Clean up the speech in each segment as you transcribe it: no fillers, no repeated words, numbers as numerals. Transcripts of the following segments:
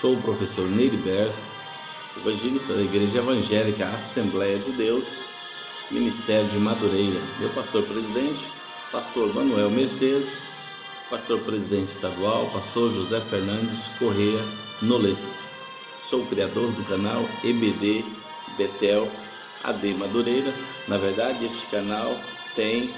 Sou o professor Neiriberto, evangelista da Igreja Evangélica Assembleia de Deus, Ministério de Madureira. Meu pastor-presidente, pastor Manuel Mercedes, pastor-presidente estadual, pastor José Fernandes Correia Noleto. Sou o criador do canal EBD Betel AD Madureira. Na verdade, este canal tem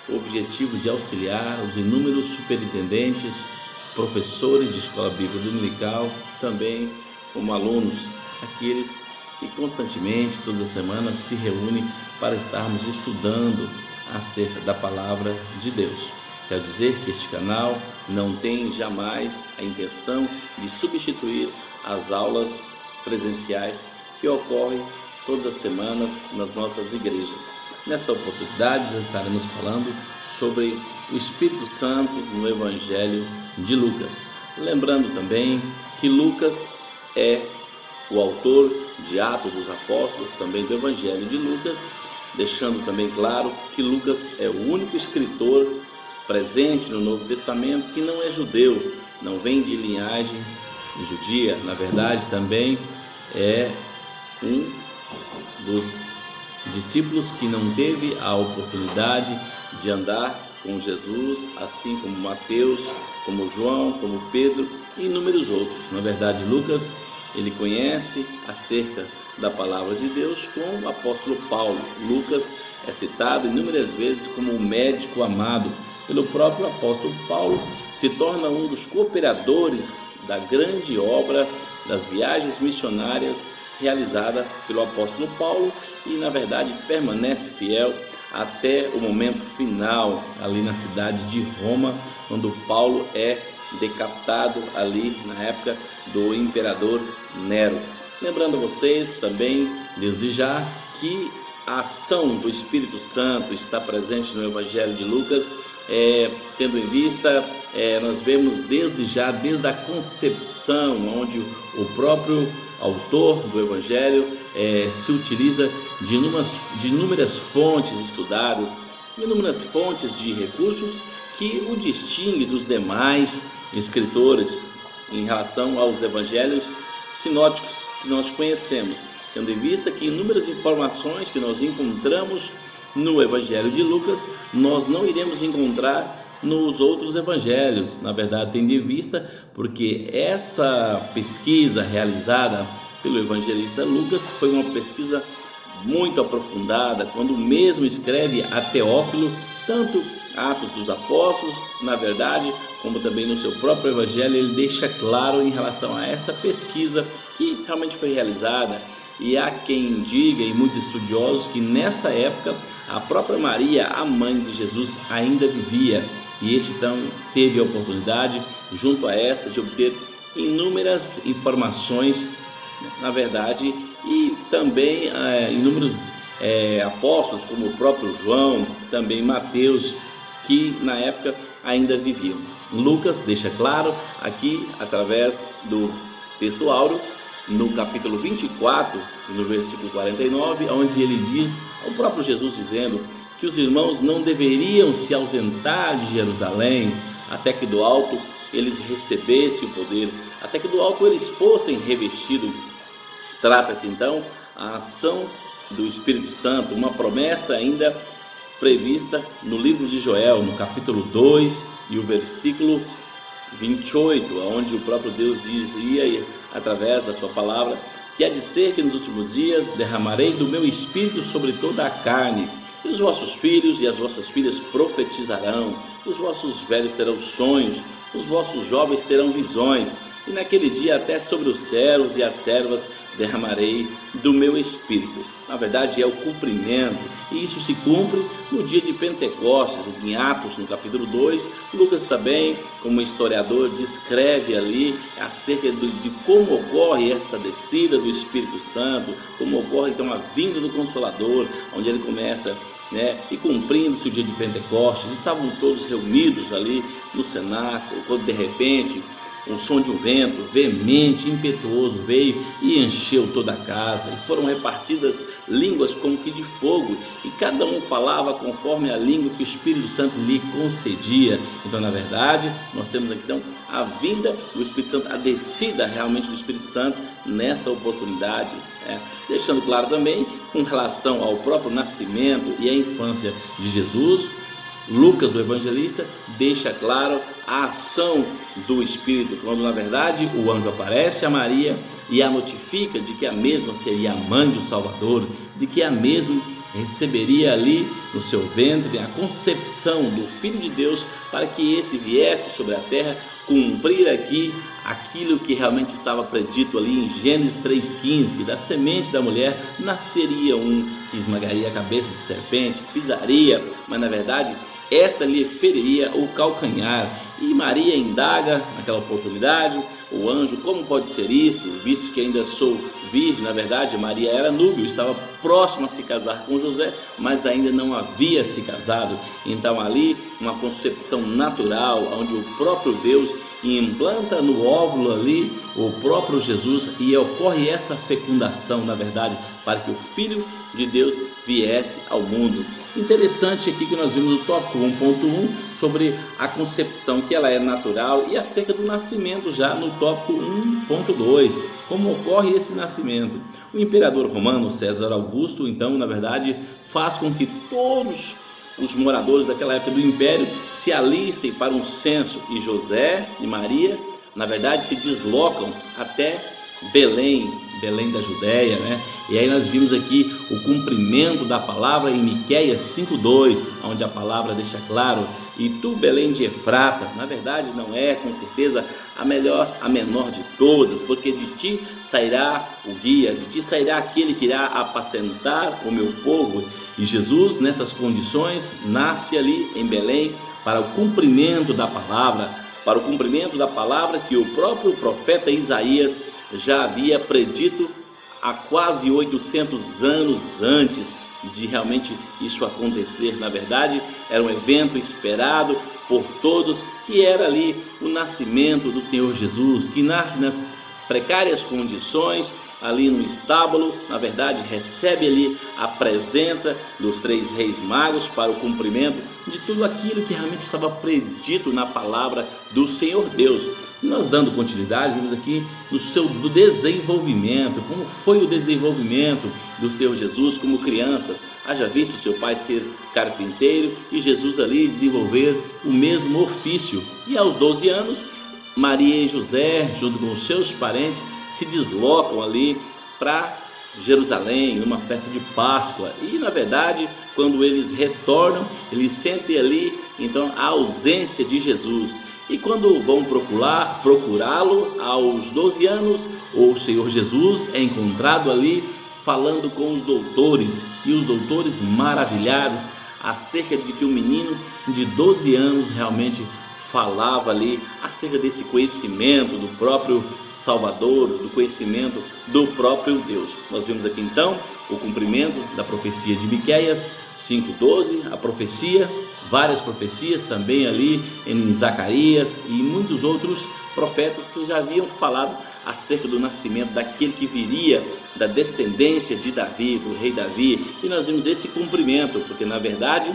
o objetivo de auxiliar os inúmeros superintendentes, professores de escola bíblica dominical, também como alunos, aqueles que constantemente, todas as semanas, se reúnem para estarmos estudando acerca da palavra de Deus. Quero dizer que este canal não tem jamais a intenção de substituir as aulas presenciais que ocorrem todas as semanas nas nossas igrejas. Nesta oportunidade, estaremos falando sobre o Espírito Santo no Evangelho de Lucas. Lembrando também que Lucas é o autor de Atos dos Apóstolos, também do Evangelho de Lucas, deixando também claro que Lucas é o único escritor presente no Novo Testamento que não é judeu, não vem de linhagem judia. Na verdade, também é um dos discípulos que não teve a oportunidade de andar com Jesus, assim como Mateus, como João, como Pedro e inúmeros outros. Na verdade, Lucas, ele conhece acerca da palavra de Deus com o apóstolo Paulo. Lucas é citado inúmeras vezes como um médico amado pelo próprio apóstolo Paulo, se torna um dos cooperadores da grande obra das viagens missionárias realizadas pelo apóstolo Paulo e, na verdade, permanece fiel até o momento final, ali na cidade de Roma, quando Paulo é decapitado ali na época do imperador Nero. Lembrando a vocês também, desde já, que a ação do Espírito Santo está presente no Evangelho de Lucas, tendo em vista, nós vemos desde a concepção, onde o próprio autor do Evangelho se utiliza de inúmeras fontes estudadas, inúmeras fontes de recursos que o distingue dos demais escritores em relação aos evangelhos sinóticos que nós conhecemos, tendo em vista que inúmeras informações que nós encontramos no Evangelho de Lucas, nós não iremos encontrar nos outros evangelhos. Na verdade, tendo em vista porque essa pesquisa realizada pelo evangelista Lucas foi uma pesquisa muito aprofundada, quando mesmo escreve a Teófilo, tanto Atos dos Apóstolos, na verdade, como também no seu próprio evangelho, ele deixa claro em relação a essa pesquisa que realmente foi realizada. E há quem diga, e muitos estudiosos, que nessa época a própria Maria, a mãe de Jesus, ainda vivia, e este então teve a oportunidade, junto a esta, de obter inúmeras informações, na verdade, e também inúmeros apóstolos, como o próprio João, também Mateus, que na época ainda viviam. Lucas deixa claro aqui, através do texto áureo, no capítulo 24, no versículo 49, onde ele diz, o próprio Jesus dizendo, que os irmãos não deveriam se ausentar de Jerusalém, até que do alto eles recebessem o poder, até que do alto eles fossem revestidos. Trata-se então a ação do Espírito Santo, uma promessa ainda prevista no livro de Joel, no capítulo 2 e o versículo 28, onde o próprio Deus dizia, através da sua palavra, que há de ser que nos últimos dias derramarei do meu Espírito sobre toda a carne, e os vossos filhos e as vossas filhas profetizarão, e os vossos velhos terão sonhos, os vossos jovens terão visões, e naquele dia até sobre os servos e as servas derramarei do meu Espírito. Na verdade, é o cumprimento, e isso se cumpre no dia de Pentecostes, em Atos, no capítulo 2. Lucas também, como historiador, descreve ali acerca de como ocorre essa descida do Espírito Santo, como ocorre então a vinda do Consolador, onde ele começa, e cumprindo-se o dia de Pentecostes, estavam todos reunidos ali no cenáculo, quando de repente um som de um vento veemente, impetuoso veio e encheu toda a casa, e foram repartidas línguas como que de fogo, e cada um falava conforme a língua que o Espírito Santo lhe concedia. Então, na verdade, nós temos aqui então a vinda do Espírito Santo, a descida realmente do Espírito Santo nessa oportunidade, deixando claro também com relação ao próprio nascimento e a infância de Jesus. Lucas, o evangelista, deixa claro a ação do Espírito, quando na verdade o anjo aparece a Maria e a notifica de que a mesma seria a mãe do Salvador, de que a mesma receberia ali no seu ventre a concepção do Filho de Deus, para que esse viesse sobre a terra cumprir aqui aquilo que realmente estava predito ali em Gênesis 3,15, que da semente da mulher nasceria um que esmagaria a cabeça de serpente, pisaria, mas na verdade esta lhe feriria o calcanhar. E Maria indaga naquela oportunidade o anjo: como pode ser isso, visto que ainda sou virgem? Na verdade, Maria era núbio, estava próxima a se casar com José, mas ainda não havia se casado. Então ali uma concepção natural, onde o próprio Deus implanta no óvulo ali o próprio Jesus, e ocorre essa fecundação, na verdade, para que o Filho de Deus viesse ao mundo. Interessante aqui que nós vimos no tópico 1.1 sobre a concepção, que ela é natural, e acerca do nascimento já no tópico 1.2, como ocorre esse nascimento. O imperador romano César Augusto, então, na verdade, faz com que todos os moradores daquela época do império se alistem para um censo, e José e Maria, na verdade, se deslocam até Belém da Judéia, E aí nós vimos aqui o cumprimento da palavra em Miqueias 5:2, onde a palavra deixa claro: e tu, Belém de Efrata, na verdade não é com certeza a menor de todas, porque de ti sairá o guia, de ti sairá aquele que irá apacentar o meu povo. E Jesus, nessas condições, nasce ali em Belém para o cumprimento da palavra, que o próprio profeta Isaías já havia predito há quase 800 anos antes de realmente isso acontecer. Na verdade, era um evento esperado por todos, que era ali o nascimento do Senhor Jesus, que nasce nas precárias condições, ali no estábulo. Na verdade, recebe ali a presença dos 3 reis magos para o cumprimento de tudo aquilo que realmente estava predito na palavra do Senhor Deus. E nós, dando continuidade, vimos aqui do desenvolvimento, como foi o desenvolvimento do Senhor Jesus como criança. Haja visto seu pai ser carpinteiro e Jesus ali desenvolver o mesmo ofício. E aos 12 anos, Maria e José, junto com os seus parentes, se deslocam ali para Jerusalém, numa festa de Páscoa. E na verdade, quando eles retornam, eles sentem ali então a ausência de Jesus. E quando vão procurá-lo aos 12 anos, o Senhor Jesus é encontrado ali falando com os doutores, e os doutores maravilhados acerca de que o menino de 12 anos realmente falava ali acerca desse conhecimento do próprio Salvador, do conhecimento do próprio Deus. Nós vimos aqui então o cumprimento da profecia de Miqueias 5:12, a profecia, várias profecias também ali em Zacarias e muitos outros profetas que já haviam falado acerca do nascimento daquele que viria da descendência de Davi, do rei Davi. E nós vimos esse cumprimento, porque na verdade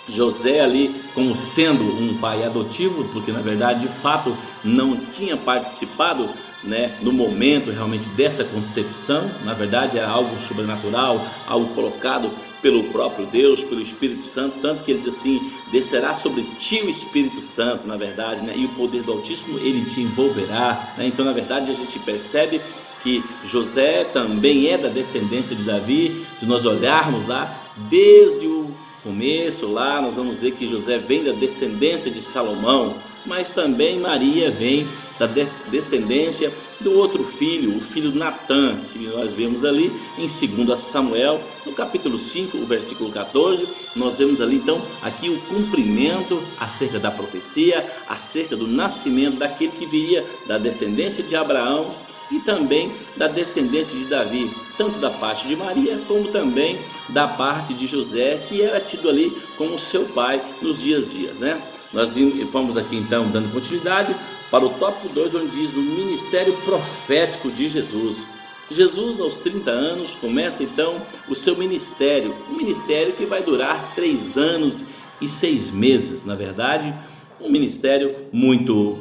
José ali como sendo um pai adotivo, porque na verdade de fato não tinha participado no momento realmente dessa concepção. Na verdade era algo sobrenatural, algo colocado pelo próprio Deus, pelo Espírito Santo, tanto que ele diz assim: descerá sobre ti o Espírito Santo, na verdade, e o poder do Altíssimo ele te envolverá, Então na verdade a gente percebe que José também é da descendência de Davi. Se nós olharmos lá desde o começo lá, nós vamos ver que José vem da descendência de Salomão, mas também Maria vem da descendência do outro filho, o filho Natã. Se nós vemos ali em 2 Samuel, no capítulo 5, o versículo 14, nós vemos ali então aqui o cumprimento acerca da profecia, acerca do nascimento daquele que viria da descendência de Abraão e também da descendência de Davi, tanto da parte de Maria como também da parte de José, que era tido ali como seu pai nos dias a dias, Nós vamos aqui então dando continuidade para o tópico 2, onde diz o ministério profético de Jesus. Jesus, aos 30 anos, começa então o seu ministério, um ministério que vai durar 3 anos e 6 meses, na verdade, um ministério muito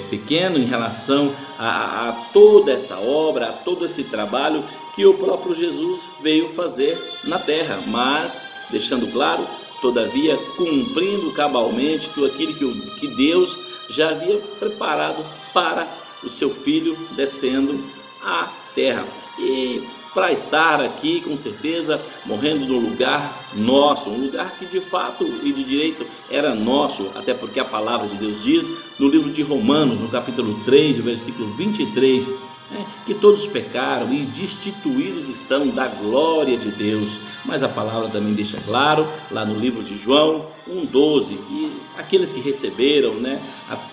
pequeno em relação a toda essa obra, a todo esse trabalho que o próprio Jesus veio fazer na terra, mas deixando claro, todavia cumprindo cabalmente tudo aquilo que Deus já havia preparado para o seu Filho descendo à terra. E para estar aqui, com certeza, morrendo no lugar nosso, um lugar que de fato e de direito era nosso, até porque a palavra de Deus diz no livro de Romanos, no capítulo 3, versículo 23, que todos pecaram e destituídos estão da glória de Deus. Mas a palavra também deixa claro, lá no livro de João 1,12, que aqueles que receberam,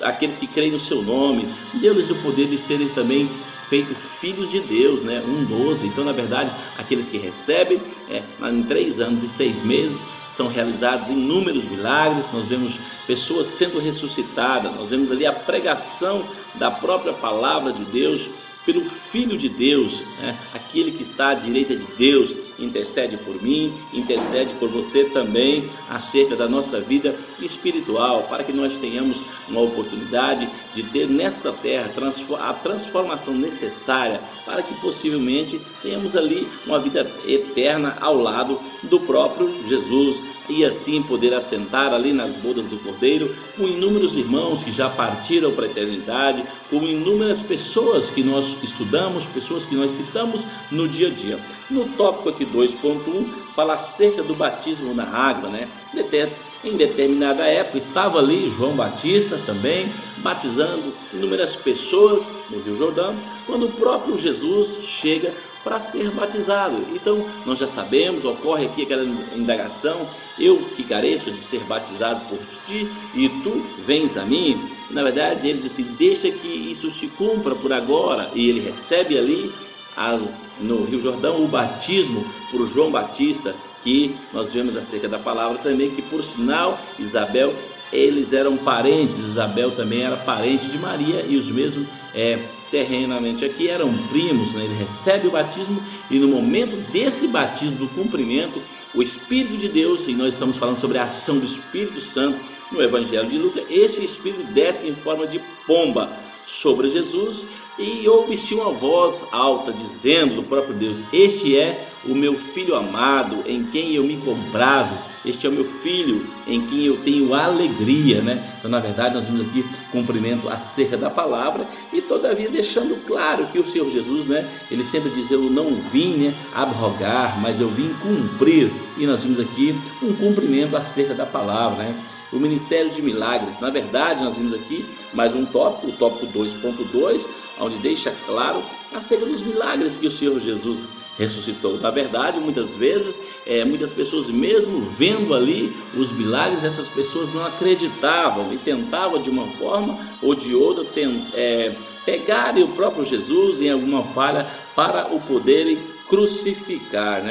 aqueles que creem no seu nome, deu-lhes o poder de serem também feitos filhos de Deus, 1,12. Então, na verdade, aqueles que recebem, em 3 anos e 6 meses, são realizados inúmeros milagres. Nós vemos pessoas sendo ressuscitadas, nós vemos ali a pregação da própria palavra de Deus pelo Filho de Deus, aquele que está à direita de Deus, intercede por mim, intercede por você também, acerca da nossa vida espiritual, para que nós tenhamos uma oportunidade de ter nesta terra a transformação necessária, para que possivelmente tenhamos ali uma vida eterna ao lado do próprio Jesus, e assim poder assentar ali nas bodas do Cordeiro, com inúmeros irmãos que já partiram para a eternidade, com inúmeras pessoas que nós estudamos, pessoas que nós citamos no dia a dia. No tópico aqui 2.1, fala acerca do batismo na água, Em determinada época estava ali João Batista também batizando inúmeras pessoas no Rio Jordão, quando o próprio Jesus chega para ser batizado. Então nós já sabemos, ocorre aqui aquela indagação: eu que careço de ser batizado por ti e tu vens a mim? E, na verdade, ele diz assim: deixa que isso se cumpra por agora. E ele recebe ali no Rio Jordão o batismo por João Batista, que nós vemos acerca da palavra também, que por sinal Isabel, eles eram parentes. Isabel também era parente de Maria, e os mesmos terrenamente aqui eram primos, Ele recebe o batismo, e no momento desse batismo, do cumprimento, o Espírito de Deus, e nós estamos falando sobre a ação do Espírito Santo no Evangelho de Lucas, esse Espírito desce em forma de pomba sobre Jesus, e ouve-se uma voz alta dizendo do próprio Deus: este é o meu Filho amado, em quem eu me comprazo. Este é o meu Filho, em quem eu tenho alegria, Então, na verdade, nós vimos aqui cumprimento acerca da palavra, e todavia deixando claro que o Senhor Jesus, Ele sempre diz: eu não vim, abrogar, mas eu vim cumprir. E nós vimos aqui um cumprimento acerca da palavra, O ministério de milagres. Na verdade, nós vimos aqui mais um tópico, o tópico 2.2, onde deixa claro acerca dos milagres que o Senhor Jesus ressuscitou. Na verdade, muitas vezes, muitas pessoas, mesmo vendo ali os milagres, essas pessoas não acreditavam e tentavam de uma forma ou de outra pegarem o próprio Jesus em alguma falha para o poderem crucificar,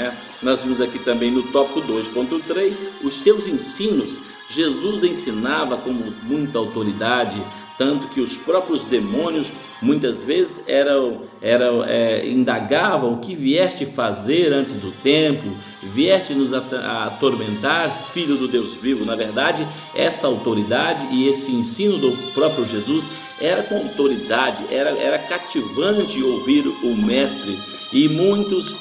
Nós vimos aqui também no tópico 2.3 os seus ensinos. Jesus ensinava com muita autoridade, tanto que os próprios demônios muitas vezes indagavam: o que vieste fazer antes do tempo? Vieste nos atormentar, filho do Deus vivo? Na verdade, essa autoridade e esse ensino do próprio Jesus era com autoridade, era cativante ouvir o mestre. E muitos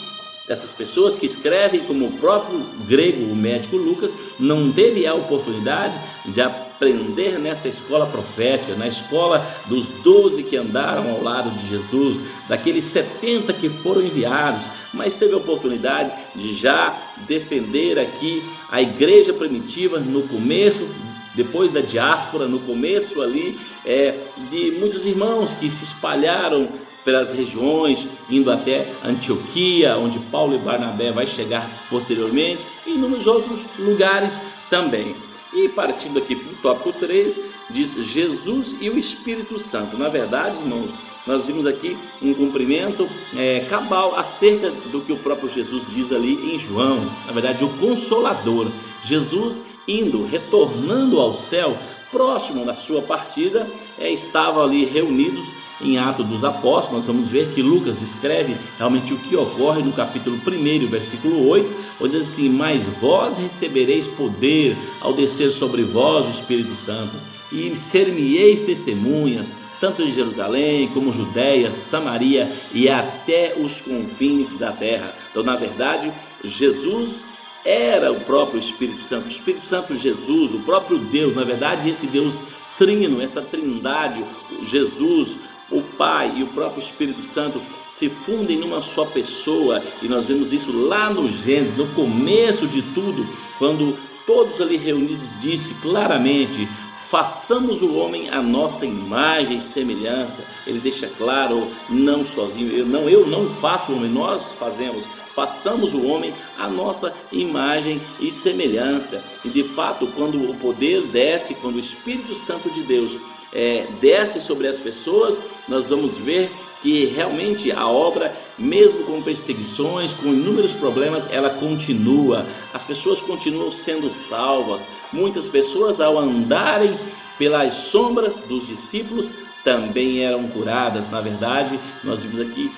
dessas pessoas que escrevem, como o próprio grego, o médico Lucas, não teve a oportunidade de aprender nessa escola profética, na escola dos 12 que andaram ao lado de Jesus, daqueles 70 que foram enviados, mas teve a oportunidade de já defender aqui a igreja primitiva no começo, depois da diáspora, no começo ali, de muitos irmãos que se espalharam pelas regiões, indo até Antioquia, onde Paulo e Barnabé vai chegar posteriormente, e nos outros lugares também. E partindo aqui para o tópico 3, diz Jesus e o Espírito Santo. Na verdade, irmãos, nós vimos aqui um cumprimento cabal acerca do que o próprio Jesus diz ali em João. Na verdade, o Consolador, Jesus retornando ao céu, próximo da sua partida, estavam ali reunidos em Atos dos Apóstolos, nós vamos ver que Lucas descreve realmente o que ocorre no capítulo 1, versículo 8, onde diz assim: mas vós recebereis poder ao descer sobre vós o Espírito Santo, e ser-me-eis testemunhas, tanto em Jerusalém como Judéia, Samaria e até os confins da terra. Então, na verdade, Jesus era o próprio Espírito Santo, o Espírito Santo Jesus, o próprio Deus. Na verdade, esse Deus trino, essa trindade, Jesus, o Pai e o próprio Espírito Santo se fundem numa só pessoa, e nós vemos isso lá no Gênesis, no começo de tudo, quando todos ali reunidos disse claramente: façamos o homem à nossa imagem e semelhança. Ele deixa claro, não sozinho, eu não faço o homem, nós fazemos. Façamos o homem à nossa imagem e semelhança. E de fato, quando o poder desce, quando o Espírito Santo de Deus desce sobre as pessoas, nós vamos ver que realmente a obra, mesmo com perseguições, com inúmeros problemas, ela continua. As pessoas continuam sendo salvas. Muitas pessoas, ao andarem pelas sombras dos discípulos, também eram curadas. Na verdade, nós vimos aqui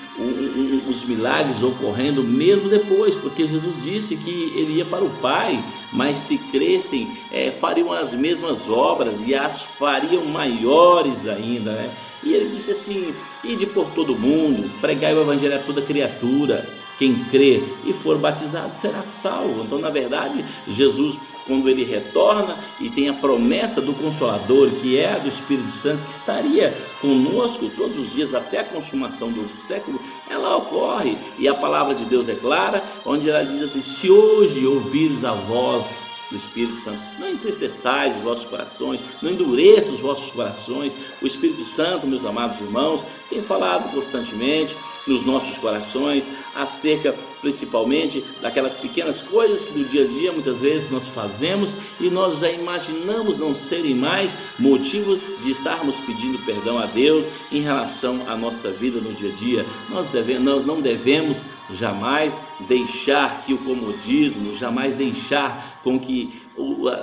os milagres ocorrendo mesmo depois, porque Jesus disse que ele ia para o Pai, mas se crescem, fariam as mesmas obras e as fariam maiores ainda, né? E ele disse assim: ide por todo mundo, pregai o evangelho a toda criatura. Quem crê e for batizado será salvo. Então, na verdade, Jesus, quando ele retorna e tem a promessa do Consolador, que é a do Espírito Santo, que estaria conosco todos os dias até a consumação do século, ela ocorre. E a palavra de Deus é clara, onde ela diz assim: se hoje ouvires a voz do Espírito Santo, não entristeçais os vossos corações, não endureçam os vossos corações. O Espírito Santo, meus amados irmãos, tem falado constantemente nos nossos corações acerca principalmente daquelas pequenas coisas que no dia a dia muitas vezes nós fazemos e nós já imaginamos não serem mais motivo de estarmos pedindo perdão a Deus em relação à nossa vida no dia a dia. Nós não devemos jamais deixar que o comodismo, jamais deixar com que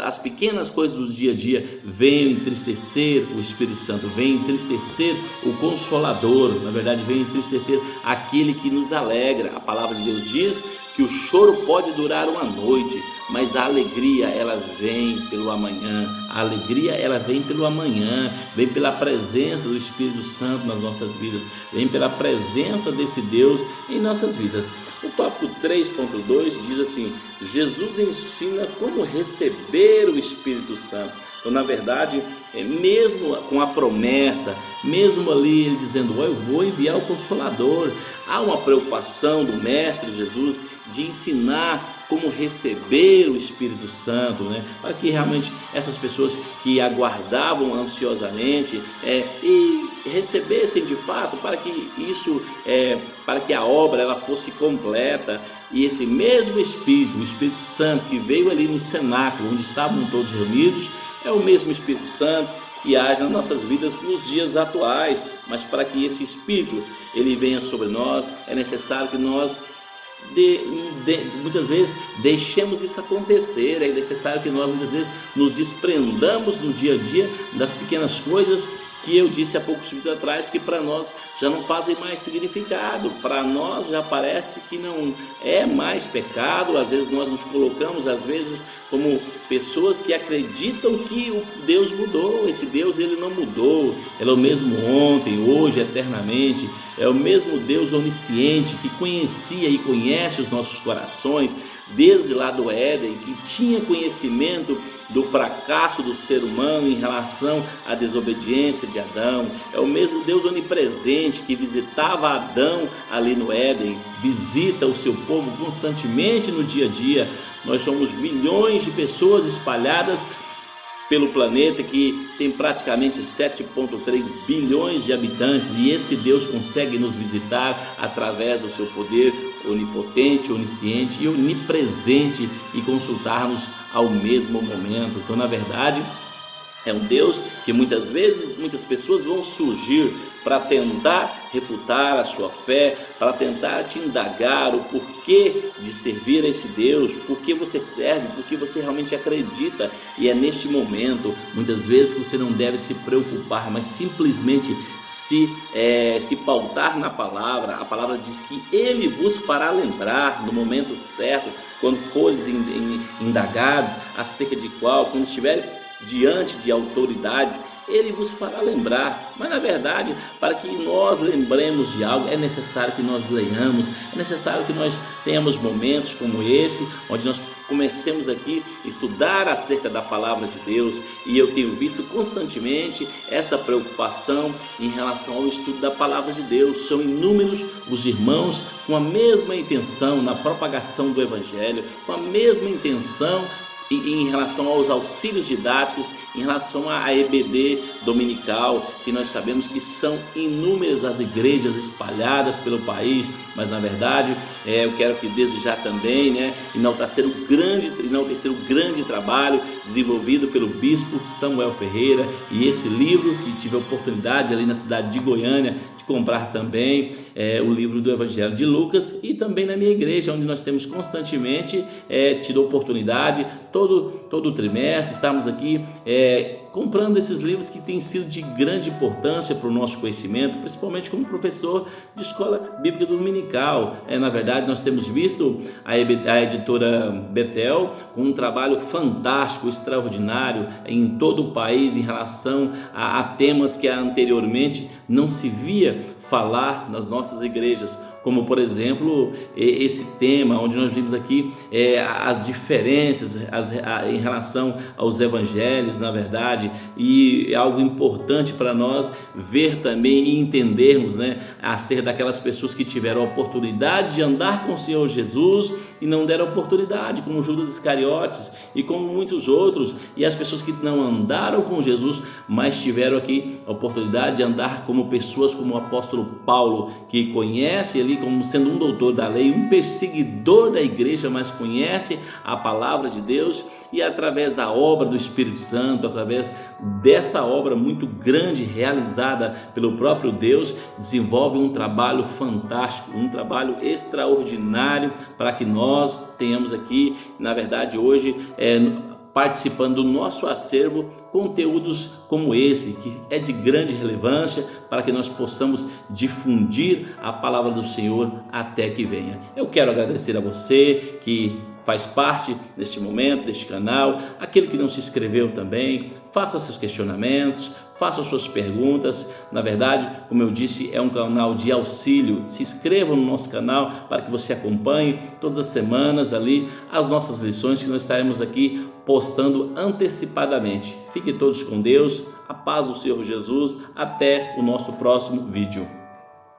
as pequenas coisas do dia a dia venham entristecer o Espírito Santo, venham entristecer o Consolador, na verdade venham entristecer aquele que nos alegra. A palavra de Deus diz que o choro pode durar uma noite, mas a alegria ela vem pelo amanhã. A alegria ela vem pelo amanhã, vem pela presença do Espírito Santo nas nossas vidas, vem pela presença desse Deus em nossas vidas. O tópico 3.2 diz assim: Jesus ensina como receber o Espírito Santo. Então, na verdade, mesmo com a promessa, mesmo ali ele dizendo: eu vou enviar o Consolador, há uma preocupação do Mestre Jesus de ensinar como receber o Espírito Santo, né? Para que realmente essas pessoas que aguardavam ansiosamente e recebessem de fato, para que isso, para que a obra ela fosse completa. E esse mesmo Espírito, o Espírito Santo que veio ali no cenáculo onde estavam todos reunidos, é o mesmo Espírito Santo que age nas nossas vidas nos dias atuais. Mas para que esse Espírito ele venha sobre nós, é necessário que nós muitas vezes deixemos isso acontecer. É necessário que nós muitas vezes nos desprendamos no dia a dia das pequenas coisas que eu disse há poucos minutos atrás, que para nós já não fazem mais significado, para nós já parece que não é mais pecado. Às vezes nós nos colocamos como pessoas que acreditam que o Deus mudou. Esse Deus ele não mudou, ele é o mesmo ontem, hoje, eternamente. É o mesmo Deus onisciente que conhecia e conhece os nossos corações desde lá do Éden, que tinha conhecimento do fracasso do ser humano em relação à desobediência de Adão. É o mesmo Deus onipresente que visitava Adão ali no Éden, visita o seu povo constantemente no dia a dia. Nós somos bilhões de pessoas espalhadas pelo planeta, que tem praticamente 7,3 bilhões de habitantes, e esse Deus consegue nos visitar através do seu poder onipotente, onisciente e onipresente e consultar-nos ao mesmo momento. Então, na verdade, É um Deus que muitas vezes, muitas pessoas vão surgir para tentar refutar a sua fé, para tentar te indagar o porquê de servir a esse Deus, por que você serve, por que você realmente acredita. E é neste momento, muitas vezes, que você não deve se preocupar, mas simplesmente se pautar na palavra. A palavra diz que Ele vos fará lembrar no momento certo, quando fores indagados acerca de quando estiverem diante de autoridades, Ele vos fará lembrar. Mas na verdade, para que nós lembremos de algo, é necessário que nós leiamos, é necessário que nós tenhamos momentos como esse, onde nós comecemos aqui a estudar acerca da palavra de Deus. E eu tenho visto constantemente essa preocupação em relação ao estudo da palavra de Deus. São inúmeros os irmãos com a mesma intenção na propagação do Evangelho, com a mesma intenção em relação aos auxílios didáticos, em relação à EBD dominical, que nós sabemos que são inúmeras as igrejas espalhadas pelo país, mas na verdade eu quero aqui desejar também, enaltecer o grande trabalho desenvolvido pelo bispo Samuel Ferreira, e esse livro que tive a oportunidade ali na cidade de Goiânia de comprar também, o livro do Evangelho de Lucas, e também na minha igreja, onde nós temos constantemente tido a oportunidade, todo trimestre, estamos aqui comprando esses livros que têm sido de grande importância para o nosso conhecimento, principalmente como professor de escola bíblica dominical. Na verdade, nós temos visto a editora Betel com um trabalho fantástico, extraordinário em todo o país em relação a temas que anteriormente não se via falar nas nossas igrejas, como por exemplo esse tema onde nós vimos aqui as diferenças em relação aos evangelhos, na verdade, e é algo importante para nós ver também e entendermos, acerca daquelas pessoas que tiveram a oportunidade de andar com o Senhor Jesus e não deram oportunidade, como Judas Iscariotes e como muitos outros, e as pessoas que não andaram com Jesus, mas tiveram aqui a oportunidade de andar como pessoas como o apóstolo Paulo, que conhece ali como sendo um doutor da lei, um perseguidor da igreja, mas conhece a palavra de Deus, e através da obra do Espírito Santo, através dessa obra muito grande realizada pelo próprio Deus, desenvolve um trabalho fantástico, um trabalho extraordinário, para que nós tenhamos aqui, na verdade hoje, participando do nosso acervo, conteúdos como esse, que é de grande relevância para que nós possamos difundir a palavra do Senhor até que venha. Eu quero agradecer a você que faz parte deste momento, deste canal, aquele que não se inscreveu também, faça seus questionamentos, faça suas perguntas. Na verdade, como eu disse, é um canal de auxílio. Se inscreva no nosso canal para que você acompanhe todas as semanas ali as nossas lições que nós estaremos aqui postando antecipadamente. Fiquem todos com Deus, a paz do Senhor Jesus, até o nosso próximo vídeo.